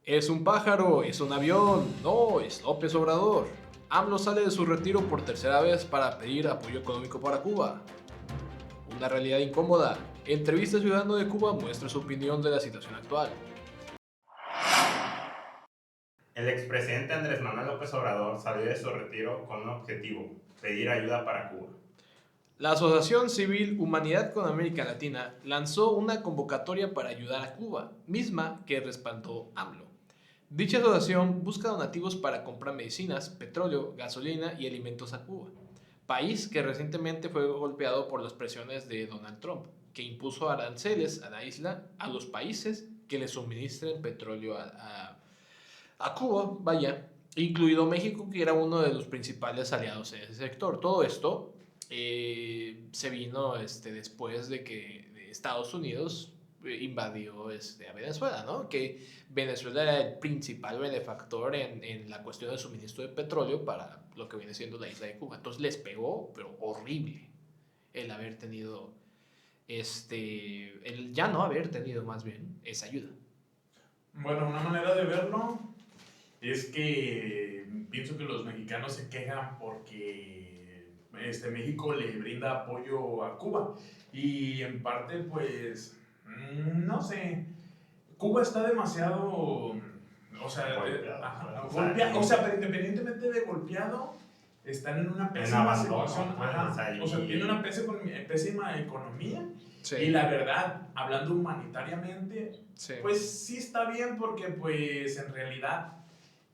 Es un pájaro, es un avión, no, es López Obrador. AMLO sale de su retiro por tercera vez para pedir apoyo económico para Cuba. Una realidad incómoda. Entrevista Ciudadano de Cuba muestra su opinión de la situación actual. El expresidente Andrés Manuel López Obrador salió de su retiro con un objetivo: pedir ayuda para Cuba. La Asociación Civil Humanidad con América Latina lanzó una convocatoria para ayudar a Cuba, misma que respaldó AMLO. Dicha asociación busca donativos para comprar medicinas, petróleo, gasolina y alimentos a Cuba, país que recientemente fue golpeado por las presiones de Donald Trump, que impuso aranceles a la isla a los países que le suministren petróleo a Cuba, vaya, incluido México, que era uno de los principales aliados en ese sector. Todo esto se vino después de que Estados Unidos invadió a Venezuela, ¿no? Que Venezuela era el principal benefactor en la cuestión del suministro de petróleo para lo que viene siendo la isla de Cuba. Entonces les pegó, pero horrible, el haber tenido, el ya no haber tenido más bien esa ayuda. Bueno, una manera de verlo es que pienso que los mexicanos se quejan porque México le brinda apoyo a Cuba y en parte pues no sé, Cuba está demasiado, o sea, Golpeado, o sea, pero independientemente de golpeado, están en una pésima situación, pues, o sea, tiene una pésima economía. Sí. Y la verdad, hablando humanitariamente, Sí. pues sí está bien porque pues en realidad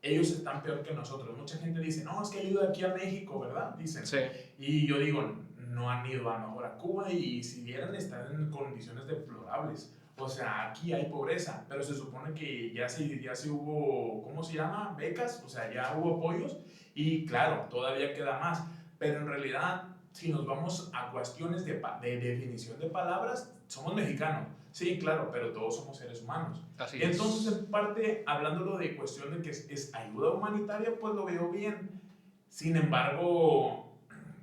ellos están peor que nosotros. Mucha gente dice, no, es que ayuda aquí a México, ¿verdad? Dicen. Sí. Y yo digo, no han ido a mejor a Cuba y si vieran están en condiciones deplorables. O sea, aquí hay pobreza, pero se supone que ya se hubo, ¿cómo se llama? Becas, o sea, ya hubo apoyos y claro, todavía queda más. Pero en realidad, si nos vamos a cuestiones de definición de palabras, somos mexicanos. Sí, claro, pero todos somos seres humanos. Así Entonces, es. en parte, hablándolo de cuestión de que es ayuda humanitaria, pues lo veo bien. Sin embargo,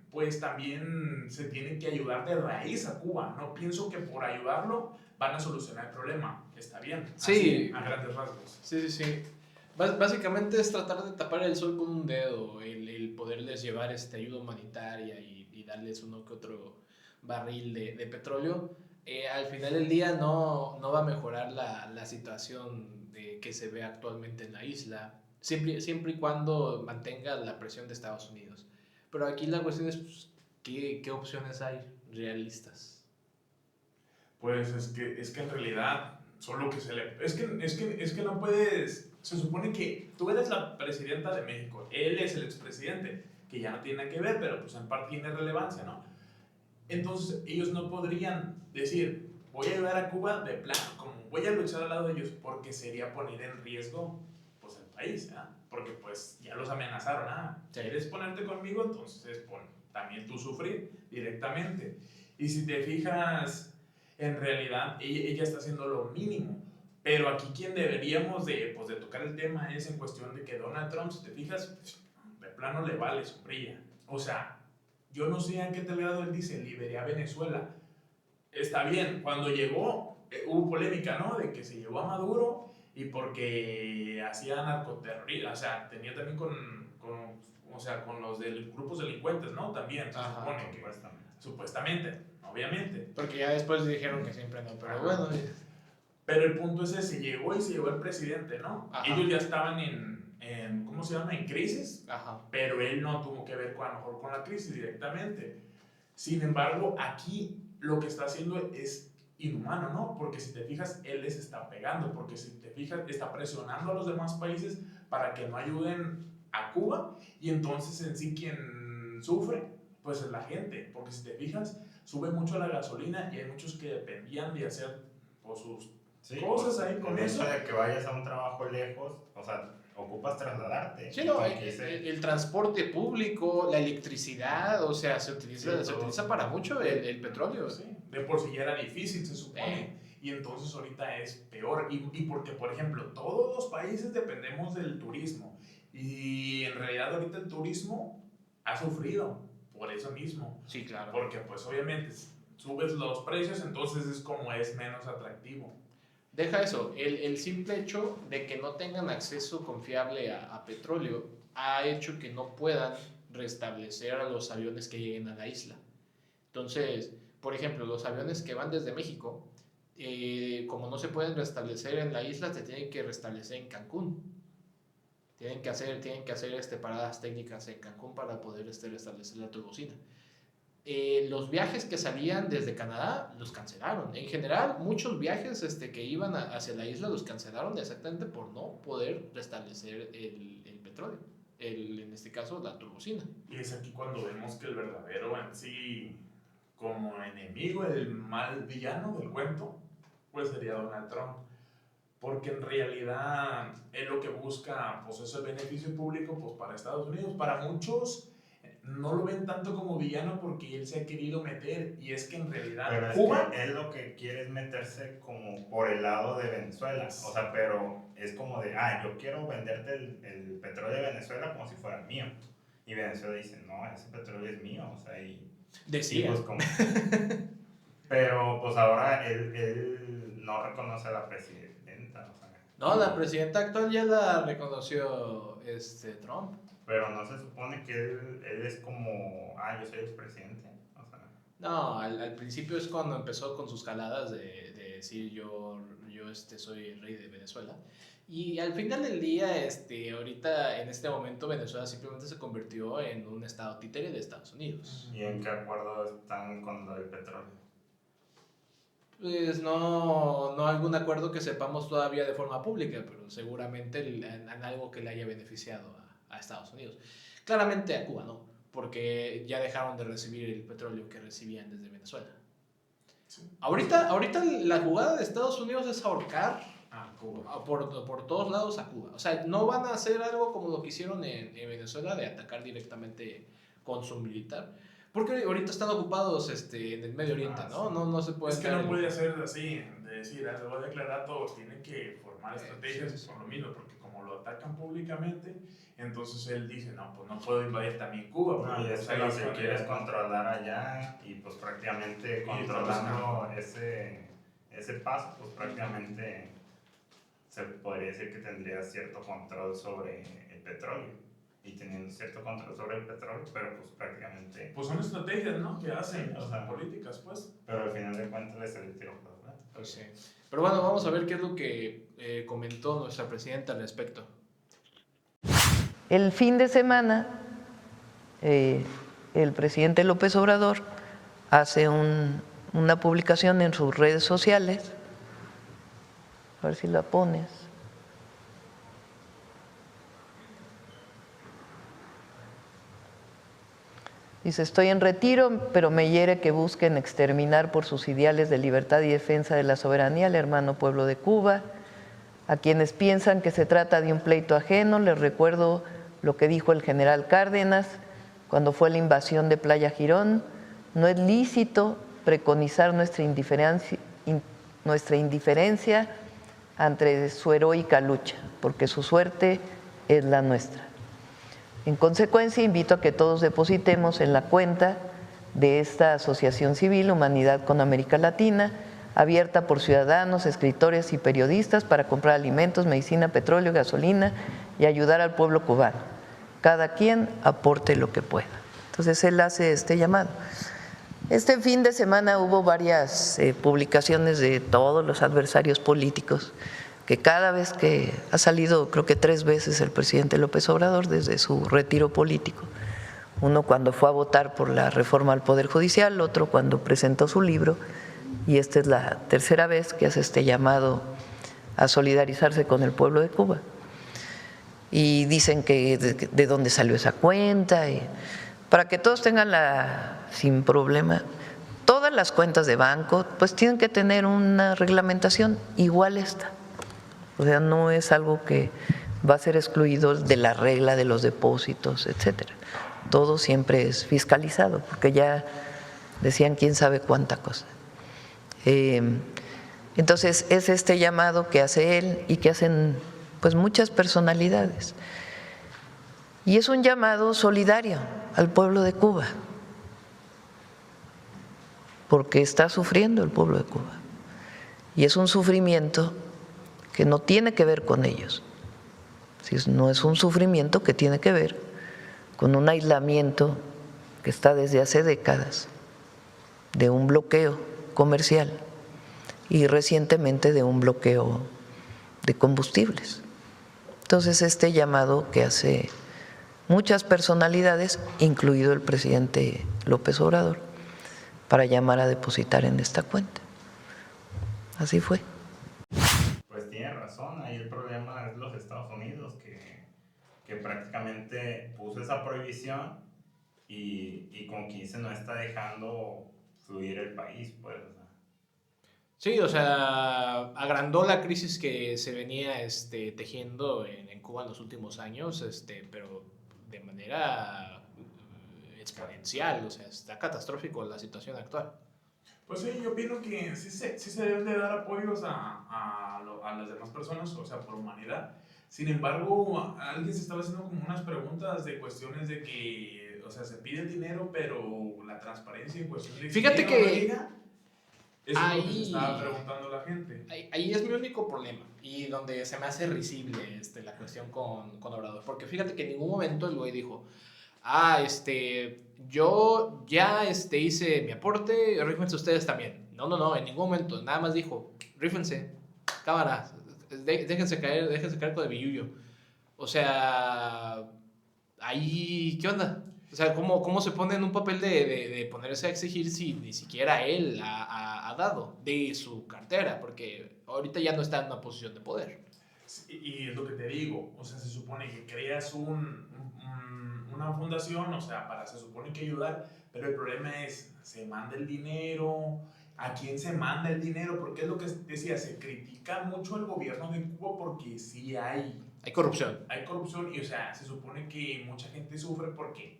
pues también se tiene que ayudar de raíz a Cuba. No pienso que por ayudarlo van a solucionar el problema. Está bien, Sí. así, a grandes rasgos. Sí, sí, sí. Básicamente es tratar de tapar el sol con un dedo, el poderles llevar ayuda humanitaria y darles uno que otro barril de petróleo. Al final del día no va a mejorar la situación que se ve actualmente en la isla, siempre y cuando mantenga la presión de Estados Unidos. Pero aquí la cuestión es, pues, ¿qué opciones hay realistas? Pues es que en realidad, solo que se le... Es que no puedes... Se supone que tú eres la presidenta de México, él es el expresidente, que ya no tiene nada que ver, pero pues en parte tiene relevancia, ¿no? Entonces ellos no podrían decir, voy a ayudar a Cuba de plano, como voy a luchar al lado de ellos, porque sería poner en riesgo pues el país, ¿eh? Porque pues ya los amenazaron, ¿quieres ponerte conmigo? Entonces también tú sufrir directamente. Y si te fijas, en realidad ella está haciendo lo mínimo. Pero aquí quien deberíamos pues, de tocar el tema es en cuestión de que Donald Trump, si te fijas, de plano le vale sombrilla. O sea, yo no sé a qué tal grado él dice, liberé a Venezuela. Está bien, cuando llegó hubo polémica, ¿no? De que se llevó a Maduro y porque hacía narcoterrorismo, o sea, tenía también o sea, con los grupos delincuentes, ¿no? También se supone que... Supuestamente, obviamente. Porque ya después dijeron que siempre no, pero bueno. Pero el punto es ese, llegó y se llevó el presidente, ¿no? Ajá. Ellos ya estaban ¿cómo se llama? En crisis. Ajá. Pero él no tuvo que ver a lo mejor con la crisis directamente. Sin embargo, aquí lo que está haciendo es inhumano, ¿no? Porque si te fijas, él les está pegando, porque si te fijas, está presionando a los demás países para que no ayuden a Cuba y entonces en sí quien sufre, pues es la gente, porque si te fijas, sube mucho la gasolina y hay muchos que dependían de hacer pues, sus cosas ahí con eso. El hecho de que vayas a un trabajo lejos, o sea, ocupas trasladarte. Sí, no, el transporte público, la electricidad, o sea, se utiliza para mucho el petróleo. Sí, de por sí ya era difícil, se supone. Y entonces ahorita es peor. Y porque, por ejemplo, todos los países dependemos del turismo. Y en realidad ahorita el turismo ha sufrido por eso mismo. Sí, Porque pues obviamente subes los precios, entonces es como es menos atractivo. Deja eso, el simple hecho de que no tengan acceso confiable a petróleo ha hecho que no puedan restablecer a los aviones que lleguen a la isla. Entonces, por ejemplo, los aviones que van desde México, como no se pueden restablecer en la isla, se tienen que restablecer en Cancún. Tienen que hacer paradas técnicas en Cancún para poder restablecer la turbocina. Los viajes que salían desde Canadá los cancelaron. En general, muchos viajes que iban hacia la isla los cancelaron exactamente por no poder restablecer el petróleo. En este caso, la turbocina. Y es aquí cuando vemos que el verdadero en sí, como enemigo, el mal villano del cuento, pues sería Donald Trump. Porque en realidad él lo que busca, pues es el beneficio público pues, para Estados Unidos. Para muchos no lo ven tanto como villano porque él se ha querido meter, y es que en realidad pero Cuba... es que él lo que quiere es meterse como por el lado de Venezuela, o sea, pero es como de, yo quiero venderte el petróleo de Venezuela como si fuera mío, y Venezuela dice, no, ese petróleo es mío, o sea, Decía. y pues como... pero pues ahora él no reconoce a la presidenta, o sea, No, la presidenta actual ya la reconoció Trump. pero no se supone que él es como, yo soy expresidente, o sea. No, al principio es cuando empezó con sus jaladas de decir yo soy el rey de Venezuela. Y al final del día, ahorita en este momento Venezuela simplemente se convirtió en un estado títere de Estados Unidos. ¿Y en qué acuerdo están con lo del petróleo? Pues no algún acuerdo que sepamos todavía de forma pública, pero seguramente en algo que le haya beneficiado a Estados Unidos. Claramente a Cuba no, porque ya dejaron de recibir el petróleo que recibían desde Venezuela. Sí. Ahorita la jugada de Estados Unidos es ahorcar a Cuba. Por todos lados a Cuba. O sea, no van a hacer algo como lo que hicieron en Venezuela de atacar directamente con su militar. Porque ahorita están ocupados en el Medio Oriente, ¿no? Sí. No se puede. Es que no puede ser así, de decir, lo voy a declarar todo. Tienen que formar estrategias con lo mismo, porque como lo atacan públicamente, entonces él dice, no, pues no puedo invadir también Cuba. No, y es que lo que quiere es controlar allá, y pues prácticamente controlando ese paso, pues prácticamente se podría decir que tendría cierto control sobre el petróleo. Y teniendo cierto control sobre el petróleo, pero pues prácticamente... Pues son estrategias, ¿no? Que hacen, o sea, políticas, pues. Pero al final de cuentas le sale el tiro por la culata. Pues sí. Pero bueno, vamos a ver qué es lo que comentó nuestra presidenta al respecto. El fin de semana, el presidente López Obrador hace una publicación en sus redes sociales, a ver si la pones. Dice, estoy en retiro, pero me hiere que busquen exterminar por sus ideales de libertad y defensa de la soberanía al hermano pueblo de Cuba. A quienes piensan que se trata de un pleito ajeno, les recuerdo lo que dijo el general Cárdenas cuando fue la invasión de Playa Girón. No es lícito preconizar nuestra indiferencia ante su heroica lucha, porque su suerte es la nuestra. En consecuencia, invito a que todos depositemos en la cuenta de esta asociación civil Humanidad con América Latina, abierta por ciudadanos, escritores y periodistas para comprar alimentos, medicina, petróleo, gasolina y ayudar al pueblo cubano. Cada quien aporte lo que pueda. Entonces, él hace este llamado. Este fin de semana hubo varias publicaciones de todos los adversarios políticos, que cada vez que ha salido, creo que 3 veces el presidente López Obrador desde su retiro político, uno cuando fue a votar por la reforma al Poder Judicial, otro cuando presentó su libro, y esta es la 3ª vez que hace este llamado a solidarizarse con el pueblo de Cuba. Y dicen que de dónde salió esa cuenta, y para que todos tengan sin problema, todas las cuentas de banco pues tienen que tener una reglamentación igual esta. O sea, no es algo que va a ser excluido de la regla de los depósitos, etcétera. Todo siempre es fiscalizado, porque ya decían quién sabe cuánta cosa. Entonces, es este llamado que hace él y que hacen pues muchas personalidades. Y es un llamado solidario al pueblo de Cuba, porque está sufriendo el pueblo de Cuba. Y es un sufrimiento que no tiene que ver con ellos. No es un sufrimiento que tiene que ver con un aislamiento que está desde hace décadas, de un bloqueo comercial y recientemente de un bloqueo de combustibles. Entonces, este llamado que hace muchas personalidades, incluido el presidente López Obrador, para llamar a depositar en esta cuenta. Así fue. Pues tiene razón, ahí el problema es los Estados Unidos, que prácticamente puso esa prohibición y como que dice, no está dejando fluir el país, pues. O sea. Sí, o sea, agrandó la crisis que se venía tejiendo en Cuba en los últimos años, pero de manera exponencial, o sea, está catastrófico la situación actual. Pues sí, yo opino que sí se deben de dar apoyos a las demás personas, o sea, por humanidad. Sin embargo, alguien se estaba haciendo como unas preguntas de cuestiones de que, o sea, se pide dinero, pero la transparencia en cuestión de Fíjate llega o no que llega, eso es lo que se estaba preguntando la gente. Ahí es mi único problema y donde se me hace risible la cuestión con Obrador, porque fíjate que en ningún momento el güey dijo, yo ya hice mi aporte, rífense ustedes también. No, en ningún momento, nada más dijo, rífense, cámara, déjense caer con el billullo. O sea, ahí, ¿qué onda? O sea, ¿cómo se pone en un papel de ponerse a exigir si ni siquiera él ha dado de su cartera? Porque ahorita ya no está en una posición de poder. Sí, y es lo que te digo, o sea, se supone que creas una fundación, o sea, se supone que ayudar, pero el problema es, ¿se manda el dinero? ¿A quién se manda el dinero? Porque es lo que decía, se critica mucho al gobierno de Cuba porque sí hay corrupción. Hay corrupción y, o sea, se supone que mucha gente sufre porque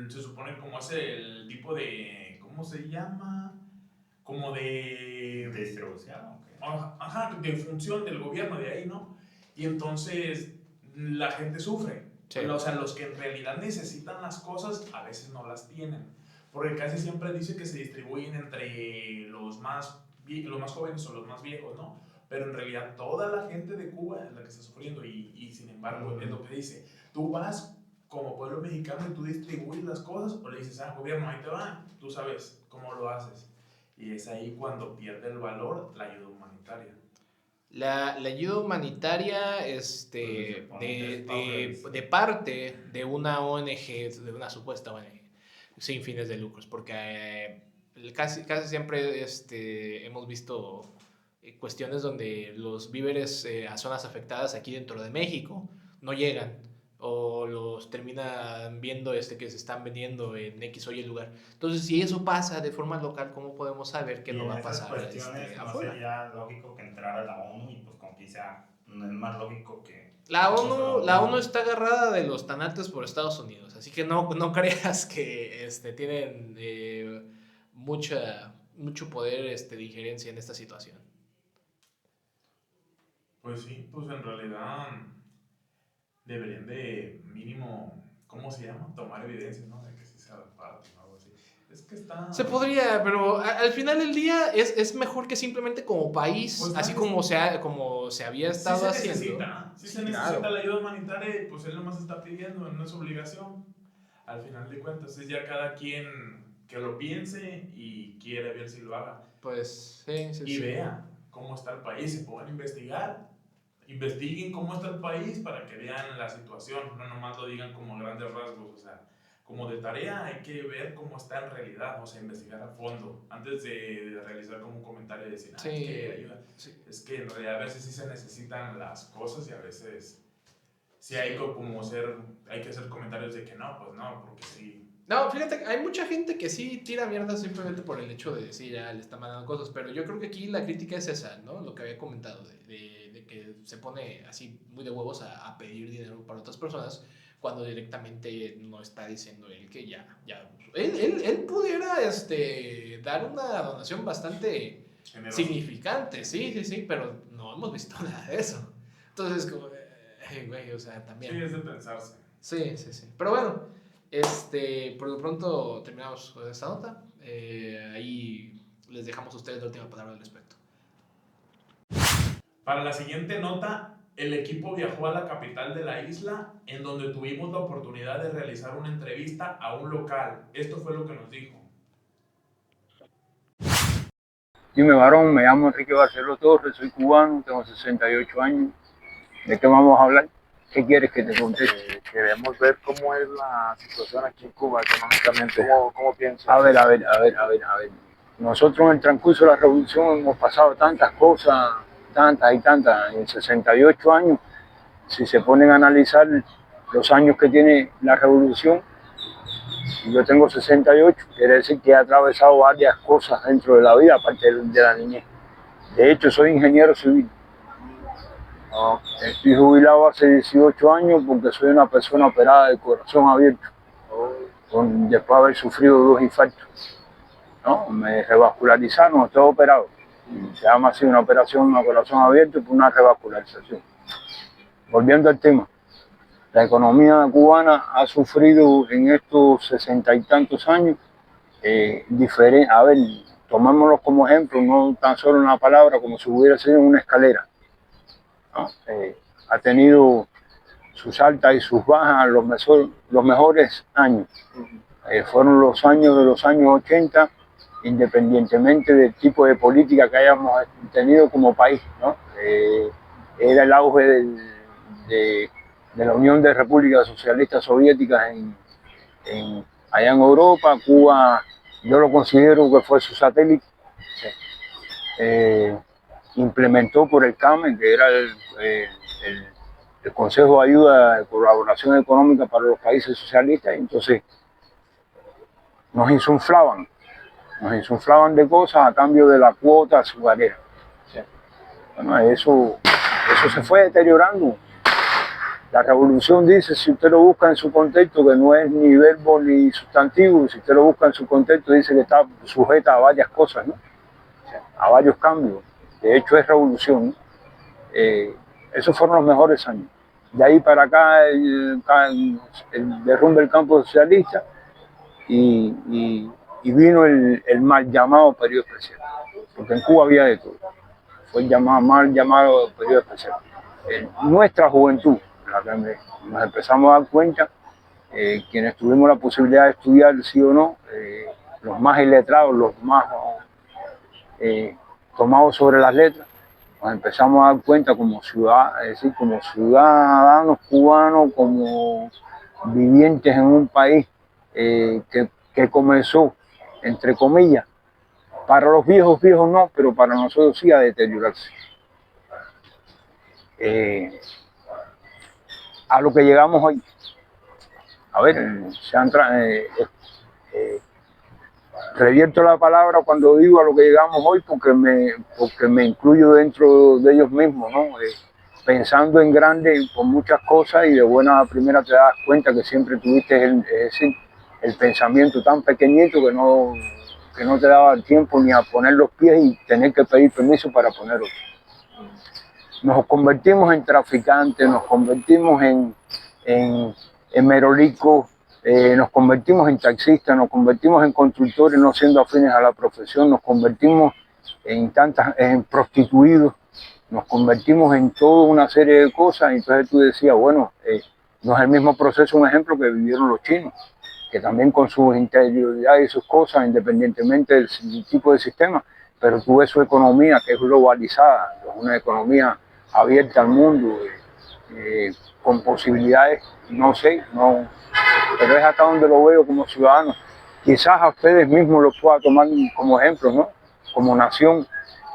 se supone como es el tipo de, ¿cómo se llama? Como de ¿Distribución? Okay. Ajá, de función del gobierno de ahí, ¿no? Y entonces la gente sufre. Sí. O sea, los que en realidad necesitan las cosas a veces no las tienen. Porque casi siempre dice que se distribuyen entre los más jóvenes o los más viejos, ¿no? Pero en realidad toda la gente de Cuba es la que está sufriendo y sin embargo es lo que dice. Tú vas como pueblo mexicano y tú distribuyes las cosas o le dices, gobierno, ahí te va, tú sabes cómo lo haces. Y es ahí cuando pierde el valor la ayuda humanitaria. La ayuda humanitaria de parte de una ONG, de una supuesta ONG, sin fines de lucros, porque casi siempre hemos visto cuestiones donde los víveres a zonas afectadas aquí dentro de México no llegan o los terminan viendo que se están vendiendo en X o Y lugar. Entonces, si eso pasa de forma local, ¿cómo podemos saber que no va a pasar en esas cuestiones no afuera? sería lógico que entrara la ONU y pues con que sea, no es más lógico que... La ONU está agarrada de los tanates por Estados Unidos, así que no creas que tienen mucho poder de injerencia en esta situación. Pues sí, pues en realidad deberían de mínimo, ¿cómo se llama? Tomar evidencia, ¿no? De que sí sea parte o algo así. Es que está... Se podría, pero al final del día es mejor que simplemente como país, pues así como se había estado haciendo. Sí se necesita la ayuda humanitaria y pues él nomás está pidiendo, no es obligación. Al final de cuentas es ya cada quien que lo piense y quiere ver si lo haga. Pues sí. Y vea cómo está el país, se pongan a investigar. Investiguen cómo está el país para que vean la situación, no nomás lo digan como grandes rasgos, o sea, como de tarea hay que ver cómo está en realidad, o sea, investigar a fondo, antes de realizar como un comentario y decir, es que ayuda. Sí. Es que en realidad a veces sí se necesitan las cosas y a veces sí hay hay que hacer comentarios de que no, pues no, porque sí. No, fíjate, hay mucha gente que sí tira mierda simplemente por el hecho de decir, ya le está mandando cosas, pero yo creo que aquí la crítica es esa, ¿no? Lo que había comentado, de que se pone así muy de huevos a pedir dinero para otras personas, cuando directamente no está diciendo él que ya él pudiera dar una donación bastante generosa, significante, sí, pero no hemos visto nada de eso. Entonces, como, güey, o sea, también. Sí, es de pensarse. Sí. Pero bueno, por lo pronto terminamos con esta nota. Ahí les dejamos a ustedes la última palabra al respecto. Para la siguiente nota, el equipo viajó a la capital de la isla, en donde tuvimos la oportunidad de realizar una entrevista a un local. Esto fue lo que nos dijo. Dime, varón, me llamo Enrique Barceló Torres, soy cubano, tengo 68 años. ¿De qué vamos a hablar? ¿Qué quieres que te conteste? Queremos ver cómo es la situación aquí en Cuba económicamente. ¿Cómo piensas? A ver. Nosotros en el transcurso de la revolución hemos pasado tantas cosas, tantas y tantas. En 68 años, si se ponen a analizar los años que tiene la revolución, yo tengo 68, quiere decir que he atravesado varias cosas dentro de la vida, aparte de la niñez. De hecho, soy ingeniero civil. Estoy jubilado hace 18 años porque soy una persona operada de corazón abierto, después de haber sufrido 2 infartos. ¿No? Me revascularizaron, estoy operado. Se llama así una operación a corazón abierto por una revascularización. Volviendo al tema, la economía cubana ha sufrido en estos 60 y tantos años a ver, tomémoslo como ejemplo, no tan solo una palabra, como si hubiera sido una escalera, ¿no? Ha tenido sus altas y sus bajas, los mejores años. Fueron los años de los años 80, independientemente del tipo de política que hayamos tenido como país, ¿no? Era el auge de la Unión de Repúblicas Socialistas Soviéticas allá en Europa. Cuba, yo lo considero que fue su satélite. Implementó por el CAME, que era el Consejo de Ayuda de Colaboración Económica para los Países Socialistas, y entonces nos insuflaban de cosas a cambio de la cuota azucarera. Bueno, eso se fue deteriorando. La revolución dice, si usted lo busca en su contexto, que no es ni verbo ni sustantivo, si usted lo busca en su contexto, dice que está sujeta a varias cosas, ¿no? A varios cambios. De hecho, es revolución, ¿no? Esos fueron los mejores años. De ahí para acá, el derrumbe del campo socialista y vino el mal llamado periodo especial. Porque en Cuba había de todo. Fue el mal llamado periodo especial. Nuestra juventud, la que nos empezamos a dar cuenta, quienes tuvimos la posibilidad de estudiar, sí o no, los más iletrados, los más tomados sobre las letras, nos empezamos a dar cuenta como ciudadanos cubanos, como vivientes en un país que comenzó, entre comillas, para los viejos no, pero para nosotros sí, a deteriorarse. A lo que llegamos hoy. A ver, revierto la palabra cuando digo a lo que llegamos hoy porque me incluyo dentro de ellos mismos, ¿no? Pensando en grande por muchas cosas, y de buena primera te das cuenta que siempre tuviste el pensamiento tan pequeñito que no te daba tiempo ni a poner los pies y tener que pedir permiso para poner otro. Nos convertimos en traficantes, nos convertimos en merolicos, nos convertimos en taxistas, nos convertimos en constructores no siendo afines a la profesión, nos convertimos en prostituidos, nos convertimos en toda una serie de cosas. Entonces tú decías, bueno, no es el mismo proceso, un ejemplo que vivieron los chinos, que también con sus interioridades y sus cosas, independientemente del tipo de sistema, pero tú ves su economía, que es globalizada, es una economía abierta al mundo, con posibilidades, no sé, pero es acá donde lo veo como ciudadano. Quizás a ustedes mismos los pueda tomar como ejemplo, ¿no? Como nación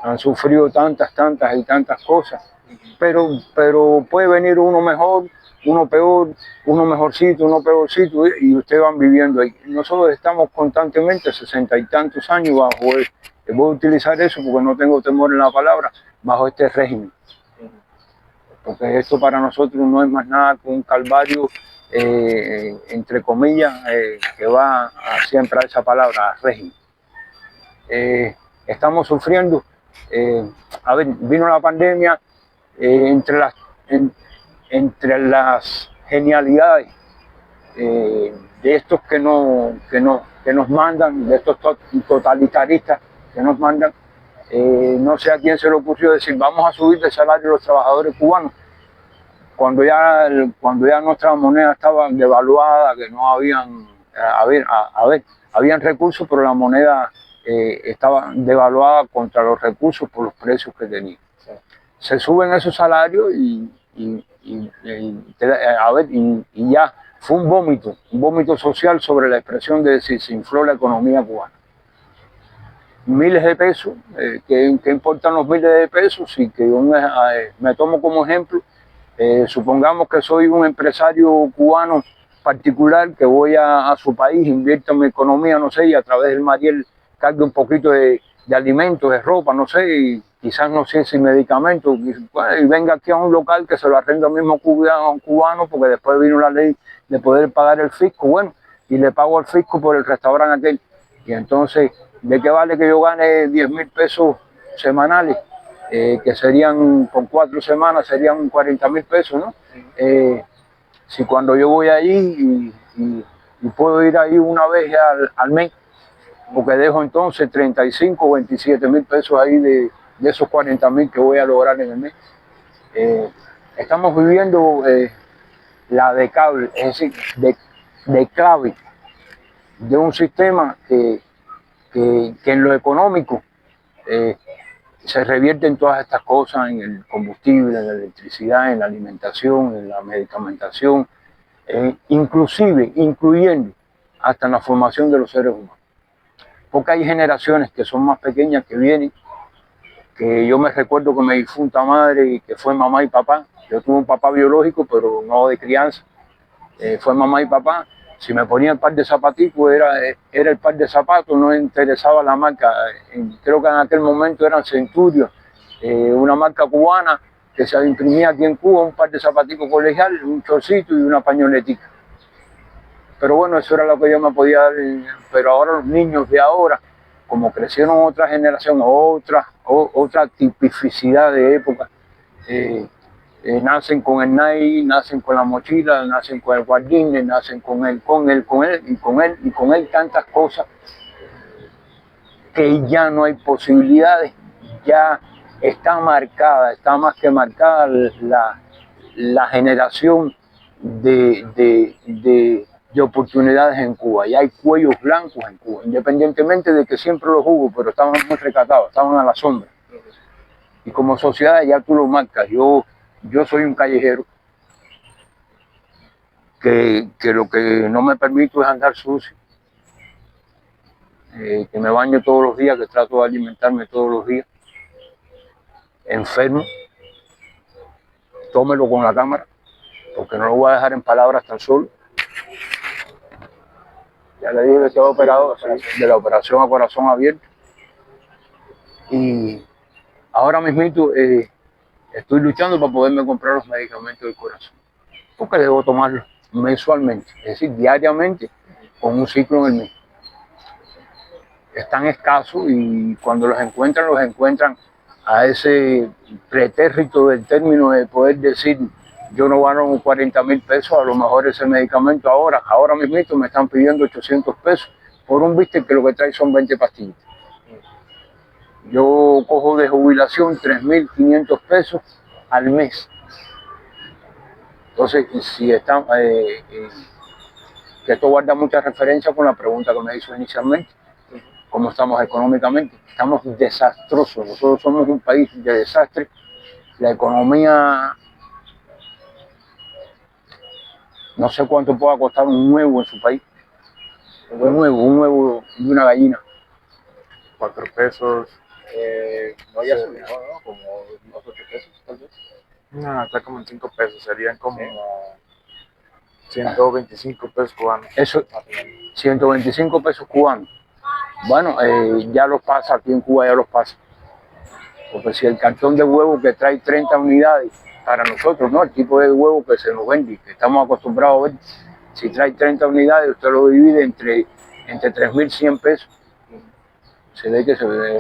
han sufrido tantas y tantas cosas, pero puede venir uno mejor, uno peor, uno mejorcito, uno peorcito, y ustedes van viviendo ahí. Nosotros estamos constantemente, 60 y tantos años, bajo voy a utilizar eso porque no tengo temor en la palabra, bajo este régimen. Porque esto para nosotros no es más nada que un calvario, entre comillas, que va siempre a esa palabra, régimen. Estamos sufriendo, a ver, vino la pandemia, entre las genialidades de estos que nos mandan, de estos totalitaristas que nos mandan, No sé a quién se le ocurrió decir, vamos a subir el salario de los trabajadores cubanos, cuando ya nuestra moneda estaba devaluada, que no habían, habían recursos, pero la moneda estaba devaluada contra los recursos por los precios que tenía. Se suben esos salarios y ya fue un vómito social sobre la expresión de decir se infló la economía cubana. Miles de pesos, ¿qué importan los miles de pesos? Y que me tomo como ejemplo, supongamos que soy un empresario cubano particular que voy a su país, invierto en mi economía, no sé, y a través del Mariel cargue un poquito de alimentos, de ropa, no sé, y quizás no sé si medicamentos, y venga aquí a un local que se lo arrenda al mismo cubano, porque después vino la ley de poder pagar el fisco, bueno, y le pago al fisco por el restaurante aquel. Y entonces, ¿de qué vale que yo gane 10.000 pesos semanales? Que serían, con 4 semanas, serían 40.000 pesos, ¿no? Si cuando yo voy allí y puedo ir ahí una vez al mes, porque dejo entonces 35 o 27.000 pesos ahí de esos 40.000 que voy a lograr en el mes. Estamos viviendo la decable, es decir, declave de un sistema que en lo económico se revierten todas estas cosas en el combustible, en la electricidad, en la alimentación, en la medicamentación, incluyendo hasta en la formación de los seres humanos. Porque hay generaciones que son más pequeñas que vienen, que yo me recuerdo que mi difunta madre, que fue mamá y papá, yo tuve un papá biológico, pero no de crianza, fue mamá y papá. Si me ponía el par de zapaticos, era el par de zapatos, no me interesaba la marca. Creo que en aquel momento eran Centurion, una marca cubana que se imprimía aquí en Cuba, un par de zapaticos colegiales, un chorcito y una pañoletica. Pero bueno, eso era lo que yo me podía dar. Pero ahora los niños de ahora, como crecieron otra generación, otra tipicidad de época, nacen con el Nike, nacen con la mochila, nacen con el guardín, nacen con él tantas cosas que ya no hay posibilidades, ya está marcada, está más que marcada la generación de oportunidades en Cuba. Ya hay cuellos blancos en Cuba, independientemente de que siempre los hubo, pero estaban muy recatados, estaban a la sombra. Y como sociedad ya tú lo marcas. Yo soy un callejero que lo que no me permito es andar sucio, que me baño todos los días, que trato de alimentarme todos los días, enfermo, tómelo con la cámara, porque no lo voy a dejar en palabras tan solo. Ya le dije que estaba operado de la operación a corazón abierto. Y ahora mismito estoy luchando para poderme comprar los medicamentos del corazón, porque debo tomarlos mensualmente, es decir, diariamente, con un ciclo en el mes. Están escasos y cuando los encuentran a ese pretérrito del término de poder decir yo no gano 40.000 pesos, a lo mejor ese medicamento ahora mismo me están pidiendo 800 pesos por un bistec que lo que trae son 20 pastillas. Yo cojo de jubilación 3.500 pesos al mes. Entonces, si está, que esto guarda mucha referencia con la pregunta que me hizo inicialmente, cómo estamos económicamente. Estamos desastrosos, nosotros somos un país de desastre. La economía, no sé cuánto pueda costar un huevo en su país. Un huevo de una gallina. 4 pesos. No, ya subió, ¿no? Como unos 8 pesos, tal vez. No, está como en 5 pesos, serían como 125 pesos cubanos. Eso, 125 pesos cubanos. Bueno, ya los pasa, aquí en Cuba ya los pasa. Porque si el cartón de huevo que trae 30 unidades, para nosotros, ¿no? El tipo de huevo que se nos vende, que estamos acostumbrados a ver, si trae 30 unidades, usted lo divide entre 3.100 pesos. Se ve que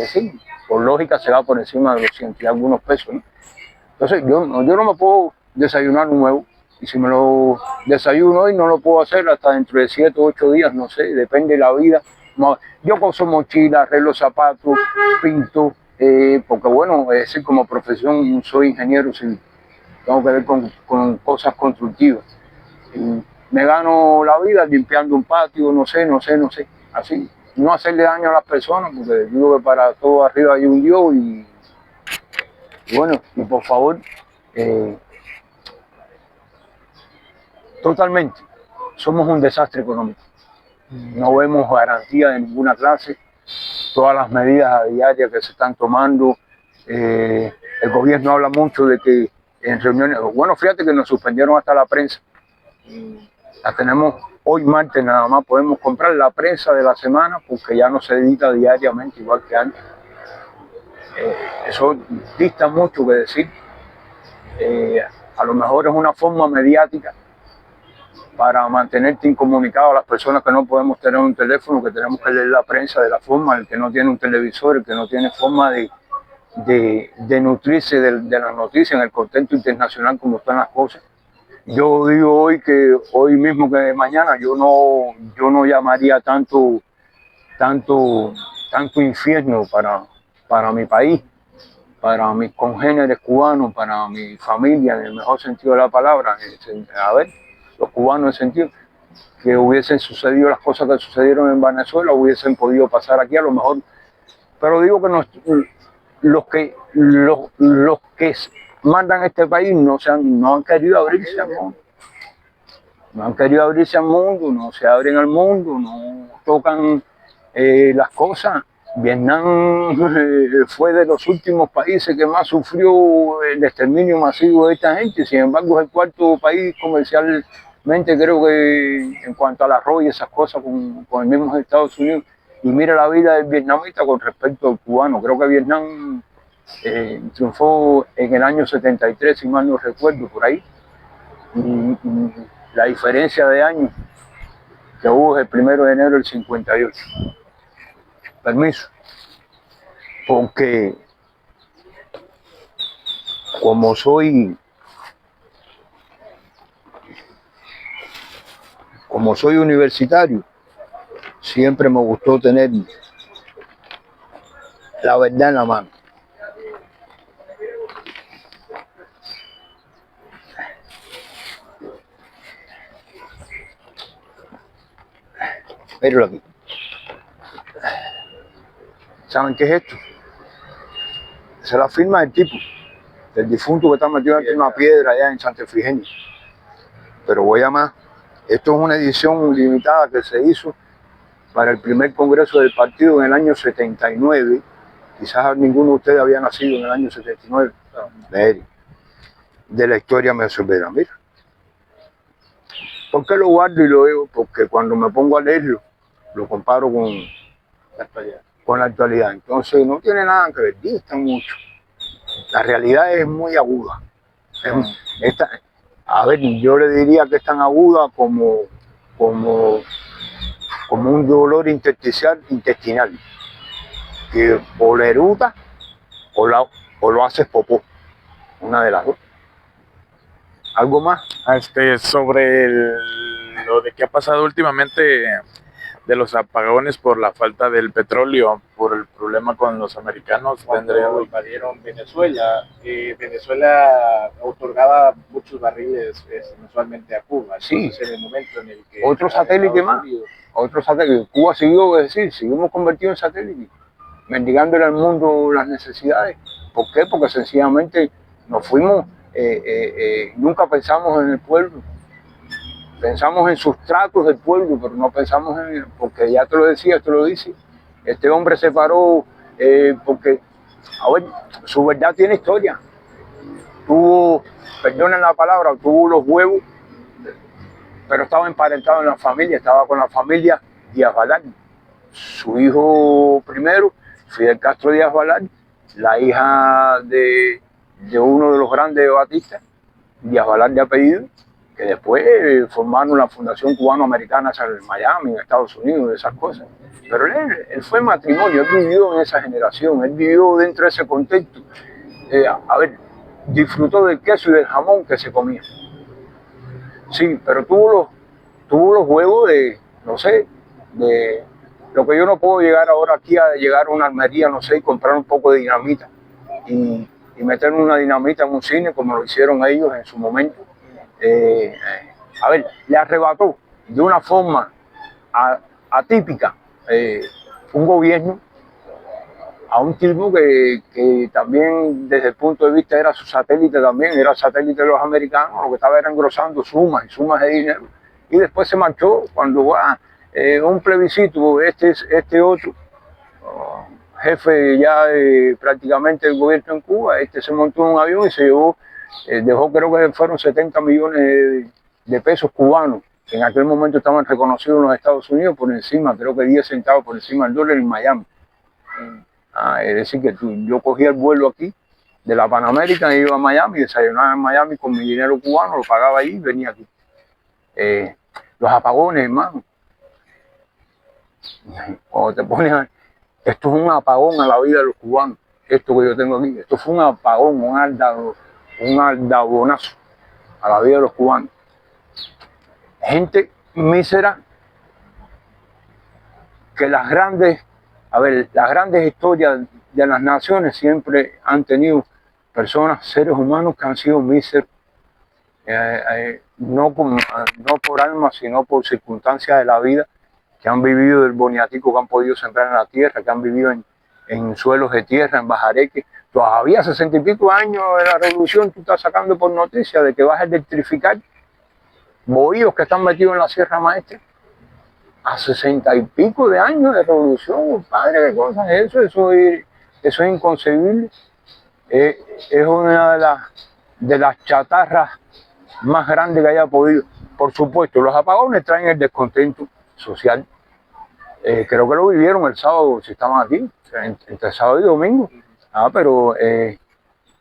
sí, por lógica se va por encima de los 100 y algunos pesos, ¿no? Entonces yo no me puedo desayunar un huevo, y si me lo desayuno hoy no lo puedo hacer hasta dentro de 7 o 8 días, no sé, depende de la vida. Yo coso mochila, arreglo zapatos, pinto, porque bueno, es decir, como profesión soy ingeniero civil, tengo que ver con cosas constructivas. Y me gano la vida limpiando un patio, no sé, así. No hacerle daño a las personas, porque digo que para todo arriba hay un Dios y bueno, y por favor, totalmente, somos un desastre económico. No vemos garantía de ninguna clase, todas las medidas diarias que se están tomando. El gobierno habla mucho de que en reuniones, bueno, fíjate que nos suspendieron hasta la prensa. La tenemos hoy martes nada más, podemos comprar la prensa de la semana porque ya no se edita diariamente igual que antes. Eso dista mucho que decir. A lo mejor es una forma mediática para mantenerte incomunicado a las personas que no podemos tener un teléfono, que tenemos que leer la prensa de la forma, el que no tiene un televisor, el que no tiene forma de nutrirse de las noticias en el contexto internacional como están las cosas. Yo digo hoy que hoy mismo que mañana yo no llamaría tanto infierno para mi país, para mis congéneres cubanos, para mi familia, en el mejor sentido de la palabra. A ver, los cubanos en el sentido que hubiesen sucedido las cosas que sucedieron en Venezuela, hubiesen podido pasar aquí a lo mejor. Pero digo que los que mandan este país no han querido abrirse al mundo. No han querido abrirse al mundo, no se abren al mundo, no tocan las cosas. Vietnam fue de los últimos países que más sufrió el exterminio masivo de esta gente. Sin embargo, es el cuarto país comercialmente, creo que en cuanto al arroz y esas cosas, con el mismo Estados Unidos. Y mira la vida del vietnamita con respecto al cubano. Creo que Vietnam triunfó en el año 73, si mal no recuerdo, por ahí. Y la diferencia de años que hubo es el 1 de enero del 58. Permiso. Porque como soy universitario, siempre me gustó tener la verdad en la mano. Míralo aquí. ¿Saben qué es esto? Esa es la firma del tipo, del difunto que está metido entre una piedra allá en Santa Efigenia. Pero voy a más. Esto es una edición limitada que se hizo para el primer congreso del partido en el año 79. Quizás ninguno de ustedes había nacido en el año 79. De la historia me sorprende. Mira. ¿Por qué lo guardo y lo veo? Porque cuando me pongo a leerlo, lo comparo con la actualidad. Entonces no tiene nada que ver, distan mucho. La realidad es muy aguda. A ver, yo le diría que es tan aguda como un dolor intestinal, que o le eruta o lo haces popó, una de las dos. ¿Algo más? Sobre lo de que ha pasado últimamente de los apagones por la falta del petróleo, por el problema con los americanos. Cuando invadieron Venezuela, Venezuela otorgaba muchos barriles mensualmente a Cuba. Sí. Entonces, en el momento en el que otro satélite más. Otro satélite. Cuba siguió, es decir, seguimos convertidos en satélite, mendigándole al mundo las necesidades. ¿Por qué? Porque sencillamente nos fuimos, nunca pensamos en el pueblo. Pensamos en sustratos del pueblo, pero no pensamos en, porque ya te lo decía, te lo dice, este hombre se paró porque, a ver, su verdad tiene historia. Tuvo, perdonen la palabra, tuvo los huevos, pero estaba emparentado en la familia, estaba con la familia Díaz Balart. Su hijo primero, Fidel Castro Díaz Balart, la hija de uno de los grandes batistas, Díaz Balart de apellido, que después formaron la Fundación Cubano-Americana en Miami, en Estados Unidos, esas cosas. Pero él fue matrimonio, él vivió en esa generación, él vivió dentro de ese contexto. A ver, disfrutó del queso y del jamón que se comía. Sí, pero tuvo los huevos de, no sé, de Lo que yo no puedo llegar ahora aquí a llegar a una armería, no sé, y comprar un poco de dinamita y meter una dinamita en un cine como lo hicieron ellos en su momento. A ver, le arrebató de una forma atípica un gobierno a un tipo que también desde el punto de vista era su satélite también, era satélite de los americanos, lo que estaba era engrosando sumas y sumas de dinero. Y después se marchó cuando va un plebiscito, este otro jefe ya prácticamente del gobierno en Cuba, se montó en un avión y se llevó, dejó creo que fueron 70 millones de pesos cubanos, que en aquel momento estaban reconocidos en los Estados Unidos por encima, creo que 10 centavos por encima del dólar en Miami. Es decir, que yo cogía el vuelo aquí de la Panamérica y iba a Miami, desayunaba en Miami con mi dinero cubano, lo pagaba ahí y venía aquí. Los apagones, hermano. Cuando te pones esto es un apagón a la vida de los cubanos, esto que yo tengo aquí. Esto fue un apagón, un aldabonazo a la vida de los cubanos. Gente mísera que las grandes historias de las naciones siempre han tenido personas, seres humanos que han sido míseros, no por alma, sino por circunstancias de la vida, que han vivido del boniatico que han podido sembrar en la tierra, que han vivido en suelos de tierra, en bajareques. Todavía 60 y pico años de la revolución, tú estás sacando por noticia de que vas a electrificar bohíos que están metidos en la Sierra Maestra. A 60 y pico de años de revolución, padre, ¿qué cosas es eso? Eso es inconcebible. Es una de las chatarras más grandes que haya podido. Por supuesto, los apagones traen el descontento social. Creo que lo vivieron el sábado, si estaban aquí, entre sábado y domingo. Pero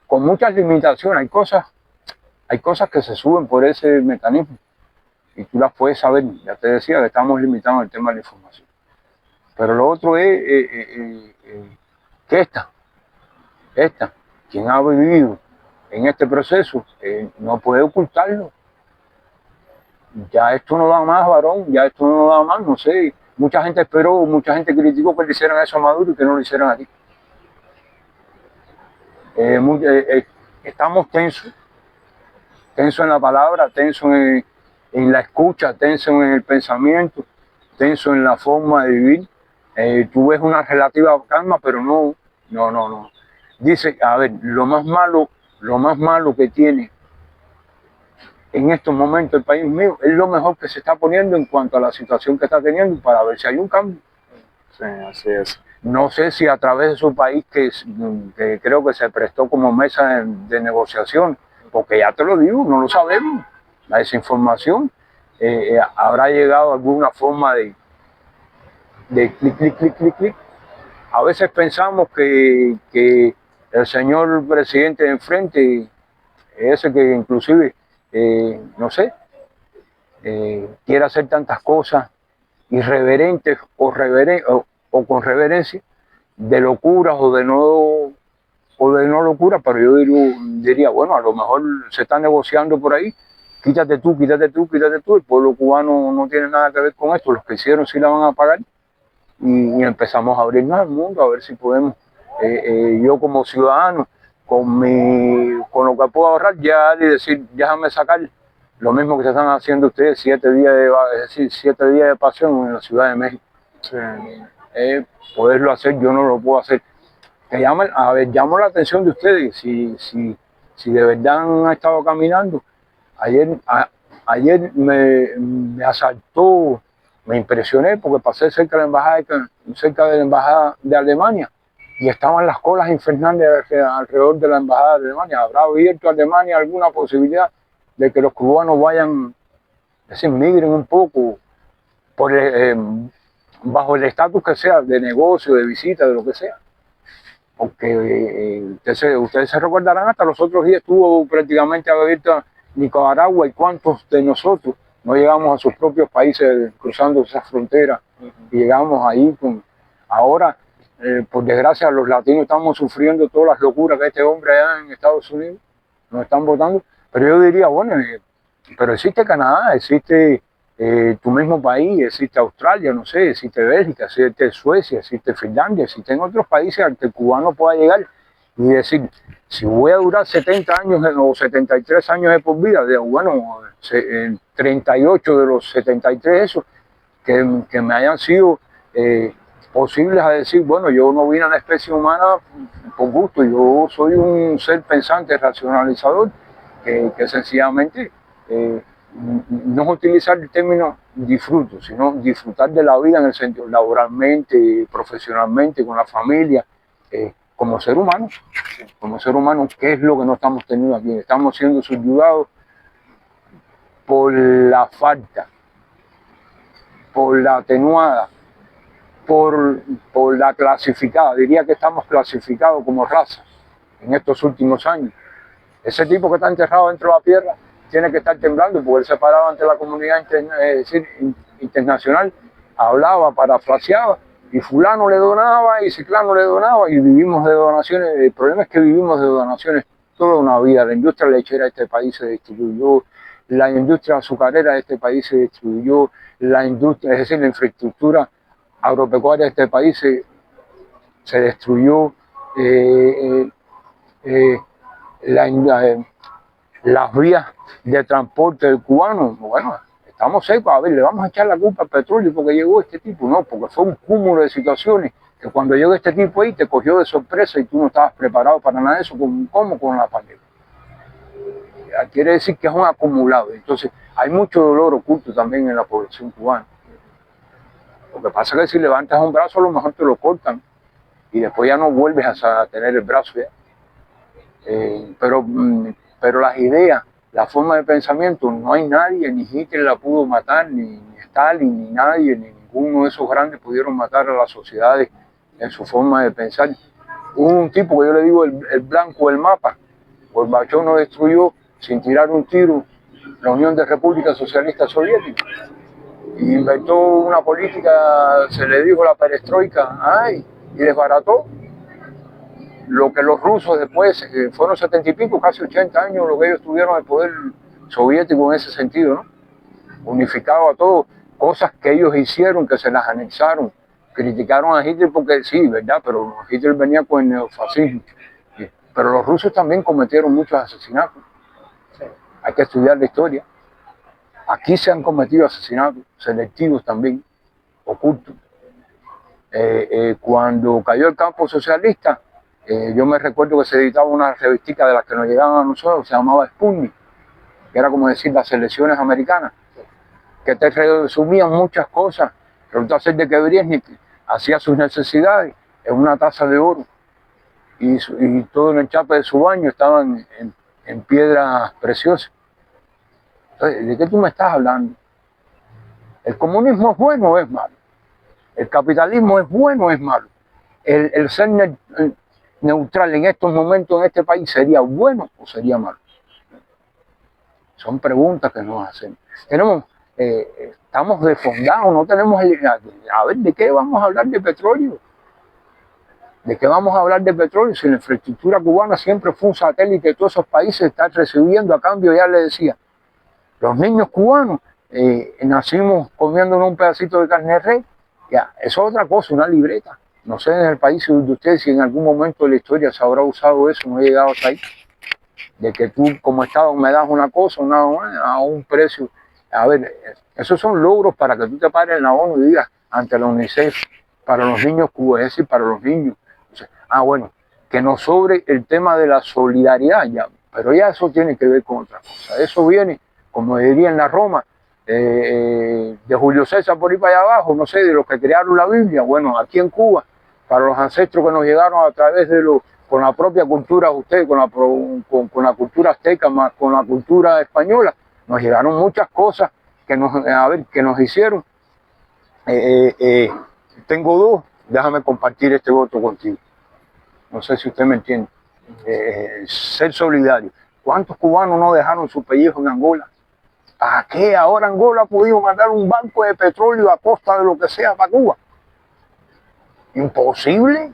con muchas limitaciones. Hay cosas que se suben por ese mecanismo. Y tú las puedes saber. Ya te decía que estamos limitados en el tema de la información. Pero lo otro es que esta, quien ha vivido en este proceso, no puede ocultarlo. Ya esto no da más, varón, ya esto no da más, no sé. Mucha gente esperó, mucha gente criticó que le hicieran eso a Maduro y que no lo hicieran a ti. Estamos tensos en la palabra, tensos en la escucha, tensos en el pensamiento, tensos en la forma de vivir. Tú ves una relativa calma, pero no. Dice, a ver, lo más malo que tiene en estos momentos el país mío es lo mejor que se está poniendo en cuanto a la situación que está teniendo para ver si hay un cambio. Sí, así es. No sé si a través de su país que creo que se prestó como mesa de negociación, porque ya te lo digo, no lo sabemos. La desinformación habrá llegado a alguna forma de clic. A veces pensamos que el señor presidente de enfrente, ese que inclusive, no sé, quiere hacer tantas cosas irreverentes o con reverencia, de locuras o de no locura, pero yo diría, bueno, a lo mejor se está negociando por ahí, quítate tú, el pueblo cubano no tiene nada que ver con esto, los que hicieron sí la van a pagar, y empezamos a abrirnos al mundo, a ver si podemos, yo como ciudadano, con lo que puedo ahorrar, ya y decir, déjame sacar lo mismo que se están haciendo ustedes, 7 días de pasión en la Ciudad de México. Sí. Poderlo hacer, yo no lo puedo hacer. Llamo la atención de ustedes, si de verdad han estado caminando. Ayer me asaltó, me impresioné porque pasé cerca de la embajada de Alemania y estaban las colas infernales alrededor de la embajada de Alemania. ¿Habrá abierto Alemania alguna posibilidad de que los cubanos migren un poco bajo el estatus que sea, de negocio, de visita, de lo que sea? Porque ustedes se recordarán, hasta los otros días estuvo prácticamente abierta Nicaragua, y cuántos de nosotros no llegamos a sus propios países cruzando esas fronteras y llegamos ahí ahora, por desgracia, los latinos estamos sufriendo todas las locuras que este hombre allá en Estados Unidos, nos están votando, pero yo diría, bueno, pero existe Canadá, existe tu mismo país, existe Australia, no sé, existe Bélgica, existe Suecia, existe Finlandia, existen otros países al que el cubano pueda llegar y decir, si voy a durar 70 años o 73 años de por vida, bueno, 38 de los 73 esos, que me hayan sido posibles a decir, bueno, yo no vine a la especie humana por gusto, yo soy un ser pensante, racionalizador, que sencillamente no es utilizar el término disfruto, sino disfrutar de la vida en el sentido laboralmente, profesionalmente, con la familia, como ser humano, ¿qué es lo que no estamos teniendo aquí? Estamos siendo subyugados por la falta, por la atenuada, por la clasificada. Diría que estamos clasificados como raza en estos últimos años. Ese tipo que está enterrado dentro de la tierra tiene que estar temblando porque él se paraba ante la comunidad internacional, hablaba, parafraseaba, y fulano le donaba y ciclano le donaba, y vivimos de donaciones. El problema es que vivimos de donaciones toda una vida. La industria lechera de este país se destruyó, la industria azucarera de este país se destruyó, la industria, es decir, la infraestructura agropecuaria de este país se destruyó, las vías de transporte del cubano. Bueno, estamos secos, a ver, le vamos a echar la culpa al petróleo porque llegó este tipo, no, porque fue un cúmulo de situaciones que cuando llegó este tipo ahí te cogió de sorpresa y tú no estabas preparado para nada de eso, como con la pandemia. Quiere decir que es un acumulado. Entonces, hay mucho dolor oculto también en la población cubana. Lo que pasa es que si levantas un brazo, a lo mejor te lo cortan y después ya no vuelves a tener el brazo ya. Pero las ideas, la forma de pensamiento, no hay nadie, ni Hitler la pudo matar, ni Stalin, ni nadie, ni ninguno de esos grandes pudieron matar a las sociedades en su forma de pensar. Hubo un tipo que yo le digo el blanco del mapa. Gorbachov no destruyó sin tirar un tiro la Unión de Repúblicas Socialistas Soviéticas. Y inventó una política, se le dijo la perestroika, y desbarató lo que los rusos después, fueron 70 y pico, casi 80 años lo que ellos tuvieron el poder soviético en ese sentido, ¿no? Unificado a todos, cosas que ellos hicieron, que se las anexaron, criticaron a Hitler porque sí, ¿verdad? Pero Hitler venía con el neofascismo. Pero los rusos también cometieron muchos asesinatos. Hay que estudiar la historia. Aquí se han cometido asesinatos selectivos también, ocultos. Cuando cayó el campo socialista, yo me recuerdo que se editaba una revistica de las que nos llegaban a nosotros, se llamaba Sputnik, que era como decir las selecciones americanas, que te resumían muchas cosas. Resulta ser de que Brezhnev hacía sus necesidades en una taza de oro y todo el enchape de su baño estaban en piedras preciosas. Entonces, ¿de qué tú me estás hablando? ¿El comunismo es bueno o es malo? ¿El capitalismo es bueno o es malo? ¿El ser neutral en estos momentos en este país sería bueno o sería malo? Son preguntas que nos hacemos. Estamos desfondados, no tenemos... A ver, ¿de qué vamos a hablar de petróleo? ¿De qué vamos a hablar de petróleo si la infraestructura cubana siempre fue un satélite de todos esos países están recibiendo a cambio? Ya le decía, los niños cubanos nacimos comiéndonos un pedacito de carne de res, ya, eso es otra cosa, una libreta. No sé en el país de ustedes si en algún momento de la historia se habrá usado eso, no he llegado hasta ahí. De que tú como Estado me das una cosa a un precio. A ver, esos son logros para que tú te pares en la ONU y digas ante la UNICEF, para los niños cubanos, es decir, para los niños. Bueno, que nos sobre el tema de la solidaridad ya, pero ya eso tiene que ver con otra cosa. Eso viene, como diría en la Roma, de Julio César por ahí para allá abajo, no sé, de los que crearon la Biblia. Bueno, aquí en Cuba, para los ancestros que nos llegaron a través de con la propia cultura de ustedes, con la cultura azteca, más con la cultura española, nos llegaron muchas cosas que nos hicieron. Tengo dos, déjame compartir este voto contigo. No sé si usted me entiende. Ser solidario. ¿Cuántos cubanos no dejaron su pellejo en Angola? ¿Para qué ahora Angola ha podido mandar un banco de petróleo a costa de lo que sea para Cuba? Imposible.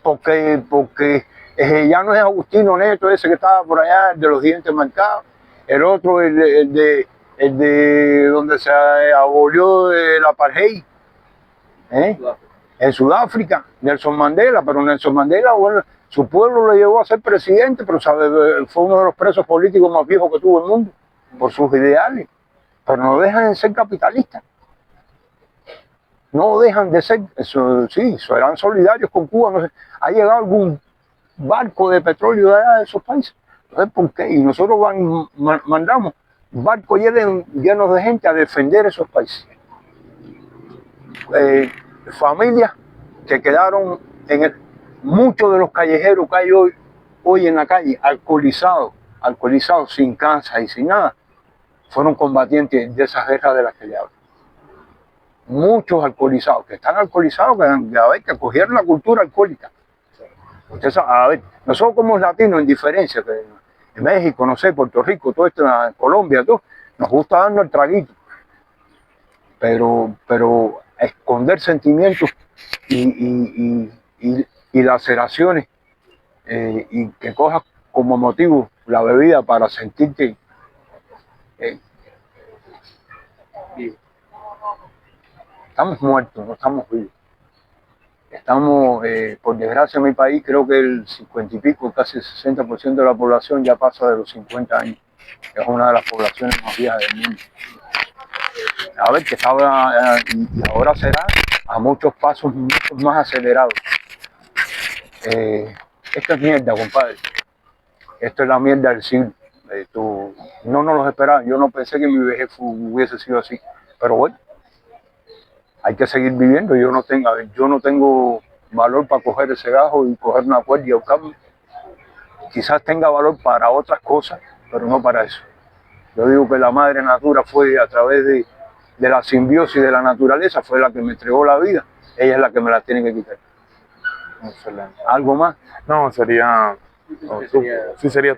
Porque ya no es Agustino Neto ese que estaba por allá, el de los dientes marcados. El otro, el el de donde se abolió el apartheid, ¿eh? En Sudáfrica, Nelson Mandela, pero Nelson Mandela, bueno, su pueblo lo llevó a ser presidente, pero sabe, fue uno de los presos políticos más viejos que tuvo el mundo por sus ideales, pero no dejan de ser capitalistas. No dejan de ser, eso, sí, serán solidarios con Cuba. No sé, ¿ha llegado algún barco de petróleo de allá de esos países? Entonces, ¿por qué? Y nosotros mandamos barcos llenos de gente a defender esos países. Familias que quedaron muchos de los callejeros que hay hoy en la calle, alcoholizados, sin casa y sin nada, fueron combatientes de esas guerras de las que le hablo. Muchos alcoholizados, que están alcoholizados, que cogieron la cultura alcohólica. Usted sabe, a ver, nosotros como latinos, en diferencia, que en México, no sé, Puerto Rico, todo esto, Colombia, todo, nos gusta darnos el traguito. Pero esconder sentimientos y laceraciones y que cojas como motivo la bebida para sentirte vivo. Estamos muertos, no estamos vivos. Estamos, por desgracia en mi país, creo que el 50 y pico, casi el 60% de la población ya pasa de los 50 años. Es una de las poblaciones más viejas del mundo. A ver, que estaba, y ahora será a muchos pasos mucho más acelerados. Esto es mierda, compadre. Esto es la mierda del siglo. No nos lo esperaba. Yo no pensé que mi vejez hubiese sido así. Pero bueno, hay que seguir viviendo. Yo no tengo valor para coger ese gajo y coger una cuerda y ahorcarme. Quizás tenga valor para otras cosas, pero no para eso. Yo digo que la madre natura fue a través de la simbiosis de la naturaleza, fue la que me entregó la vida. Ella es la que me la tiene que quitar. Excelente. ¿Algo más? No, sería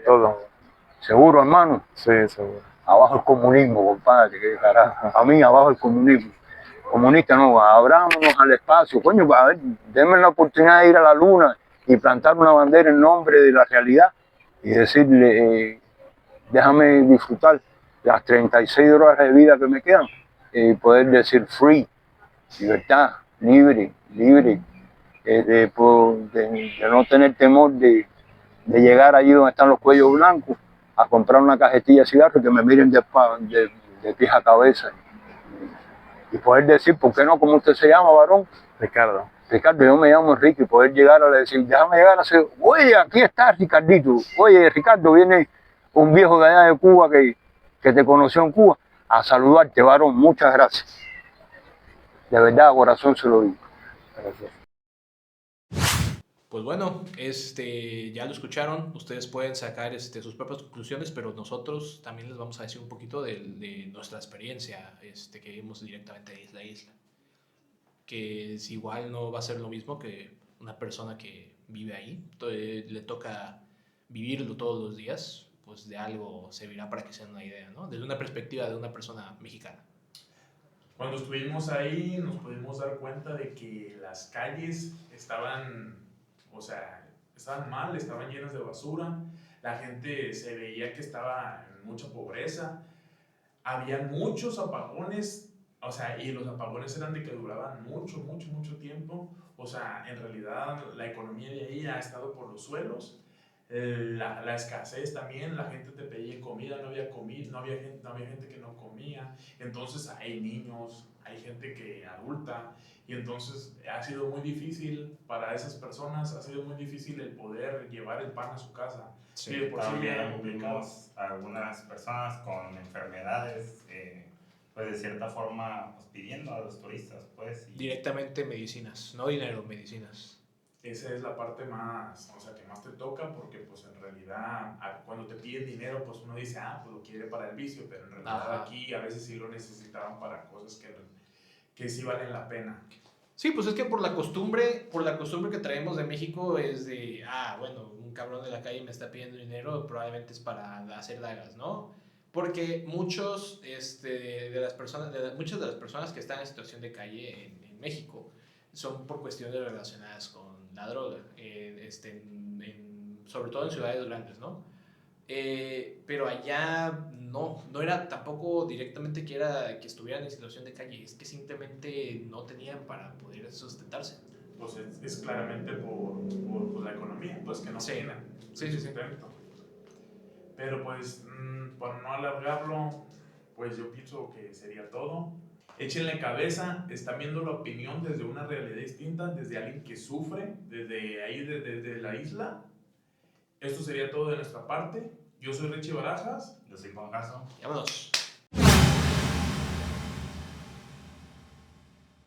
todo. ¿Seguro, hermano? Sí, seguro. Abajo el comunismo, compadre, qué carajo. A mí, abajo el comunismo. Comunista no, abrámonos al espacio. Coño, a ver, denme la oportunidad de ir a la luna y plantar una bandera en nombre de la realidad y decirle, déjame disfrutar las 36 horas de vida que me quedan y poder decir free, libertad, libre, de no tener temor de llegar allí donde están los cuellos blancos a comprar una cajetilla de cigarros y que me miren de pies a cabeza y poder decir, ¿por qué no? ¿Cómo usted se llama, varón? Ricardo. Ricardo, yo me llamo Enrique, y poder llegar a decir, déjame llegar a decir, oye, aquí está Ricardito, oye, Ricardo, viene un viejo de allá de Cuba que te conoció en Cuba, a saludarte, varón, muchas gracias. De verdad, corazón se lo digo. Gracias. Pues bueno, ya lo escucharon, ustedes pueden sacar sus propias conclusiones, pero nosotros también les vamos a decir un poquito de nuestra experiencia que vimos directamente de isla a isla. Que es igual no va a ser lo mismo que una persona que vive ahí, le toca vivirlo todos los días, pues de algo servirá para que se den una idea, ¿no? Desde una perspectiva de una persona mexicana. Cuando estuvimos ahí nos pudimos dar cuenta de que las calles estaban, o sea, estaban mal, estaban llenas de basura, la gente se veía que estaba en mucha pobreza, había muchos apagones, o sea, y los apagones eran de que duraban mucho tiempo, o sea, en realidad la economía de ahí ha estado por los suelos. La escasez también, la gente te pedía comida, no había comida, no había gente que no comía, entonces hay niños, hay gente que adulta, y entonces ha sido muy difícil para esas personas, ha sido muy difícil el poder llevar el pan a su casa. Sí, y de por sí ya era También complicado. vimos algunas personas con enfermedades, pues de cierta forma, pues pidiendo a los turistas, pues. directamente medicinas, no dinero, medicinas. Esa es la parte más, o sea, que más te toca porque pues en realidad cuando te piden dinero pues uno dice, pues lo quiere para el vicio, pero en realidad Ajá. aquí a veces sí lo necesitaban para cosas que sí valen la pena. Sí, pues es que por la costumbre que traemos de México es de, bueno, un cabrón de la calle me está pidiendo dinero, probablemente es para hacer dagas, ¿no? Porque muchas de las personas que están en situación de calle en México son por cuestiones relacionadas con la droga, sobre todo en ciudades grandes, ¿no? Pero allá no era tampoco directamente que estuvieran en situación de calle, es que simplemente no tenían para poder sustentarse. Pues es claramente por la economía, pues que no Sí. tienen Sí. sustento. Pero pues, para no alargarlo, pues yo pienso que sería todo. Échenle cabeza, están viendo la opinión desde una realidad distinta, desde alguien que sufre, desde ahí, desde la isla. Esto sería todo de nuestra parte. Yo soy Richie Barajas. Yo soy Juan Caso. Vámonos.